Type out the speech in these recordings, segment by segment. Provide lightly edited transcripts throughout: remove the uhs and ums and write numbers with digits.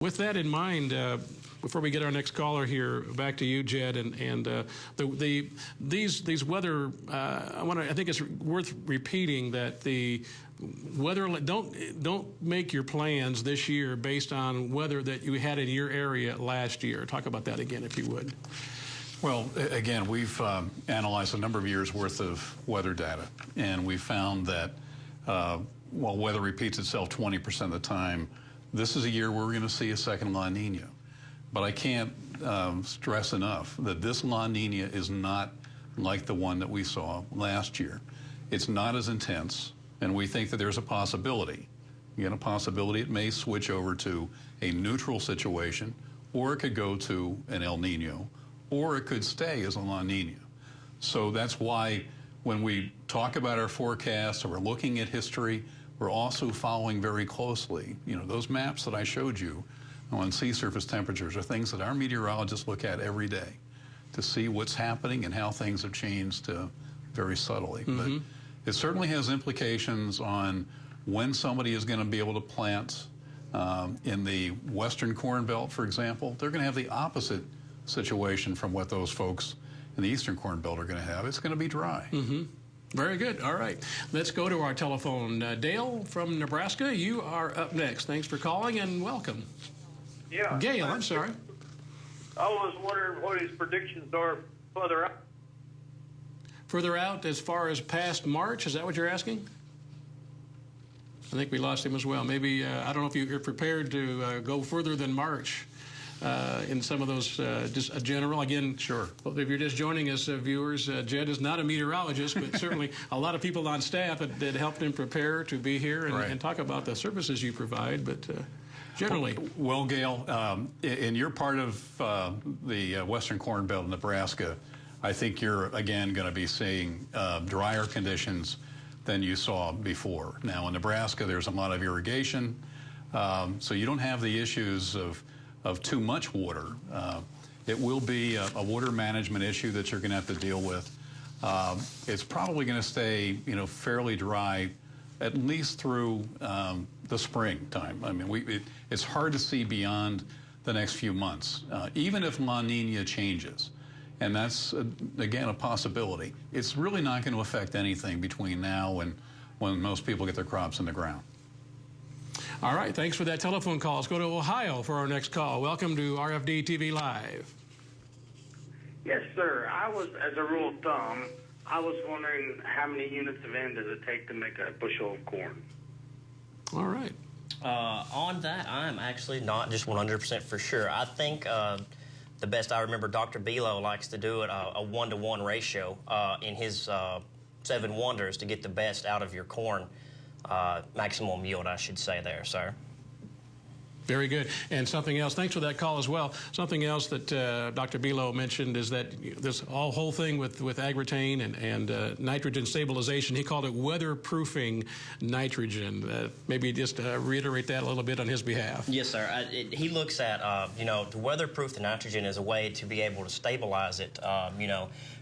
With that in mind, before we get our next caller here, back to you, Jed, and these weather. I think it's worth repeating that the weather don't make your plans this year based on weather that you had in your area last year. Talk about that again, if you would. Well, again, we've analyzed a number of years worth of weather data, and we found that while weather repeats itself 20% of the time, this is a year where we're going to see a second La Nina. But I can't stress enough that this La Nina is not like the one that we saw last year. It's not as intense, and we think that there's a possibility. Again, a possibility it may switch over to a neutral situation, or it could go to an El Nino, or it could stay as a La Nina. So that's why when we talk about our forecasts or we're looking at history, we're also following very closely, those maps that I showed you on sea surface temperatures are things that our meteorologists look at every day to see what's happening and how things have changed very subtly. Mm-hmm. But it certainly has implications on when somebody is going to be able to plant in the western corn belt, for example. They're going to have the opposite situation from what those folks in the eastern corn belt are going to have. It's going to be dry. Mm-hmm. Very good. All right. Let's go to our telephone. Dale from Nebraska, you are up next. Thanks for calling and welcome. Yeah. Gail, I'm sorry. I was wondering what his predictions are further out. Further out as far as past March, is that what you're asking? I think we lost him as well. Maybe, I don't know if you're prepared to go further than March. In some of those, just a general, again, sure. If you're just joining us, viewers, Jed is not a meteorologist, but certainly a lot of people on staff that helped him prepare to be here and talk about the services you provide, but generally. Well, Gail, in your part of the western corn belt in Nebraska, I think you're, again, going to be seeing drier conditions than you saw before. Now, in Nebraska, there's a lot of irrigation, so you don't have the issues of too much water. It will be a water management issue that you're going to have to deal with. It's probably going to stay, fairly dry at least through the springtime. I mean, it's hard to see beyond the next few months, even if La Nina changes. And that's, again, a possibility. It's really not going to affect anything between now and when most people get their crops in the ground. All right, thanks for that telephone call. Let's go to Ohio for our next call. Welcome to RFD-TV Live. Yes, sir. As a rule of thumb, I was wondering how many units of N does it take to make a bushel of corn? All right. On that, I'm actually not just 100% for sure. I think the best I remember, Dr. Bilo likes to do it a 1-to-1 ratio in his 7 wonders to get the best out of your corn. Maximum yield, I should say there, sir. Very good. And something else, thanks for that call as well. Something else that Dr. Bilo mentioned is that this whole thing with AGROTAIN and nitrogen stabilization, he called it weatherproofing nitrogen. Maybe just reiterate that a little bit on his behalf. Yes, sir. He looks at, to weatherproof the nitrogen as a way to be able to stabilize it,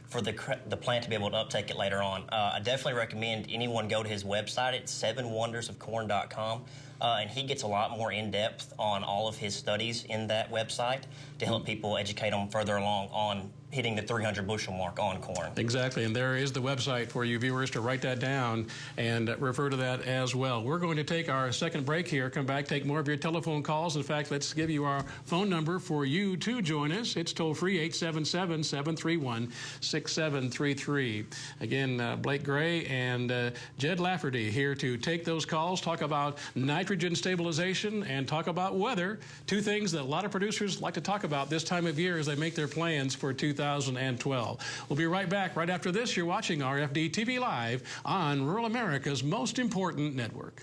for the plant to be able to uptake it later on. I definitely recommend anyone go to his website. It's 7wondersofcorn.com, and he gets a lot more in-depth on all of his studies in that website to help people educate them further along on hitting the 300 bushel mark on corn. Exactly, and there is the website for you viewers to write that down and refer to that as well. We're going to take our second break here, come back, take more of your telephone calls. In fact, let's give you our phone number for you to join us. It's toll-free, 877-731-6733. Again, Blake Gray and Jed Lafferty here to take those calls, talk about nitrogen stabilization and talk about weather, two things that a lot of producers like to talk about this time of year as they make their plans for 2012. We'll be right back right after this. You're watching RFD-TV Live on rural America's most important network.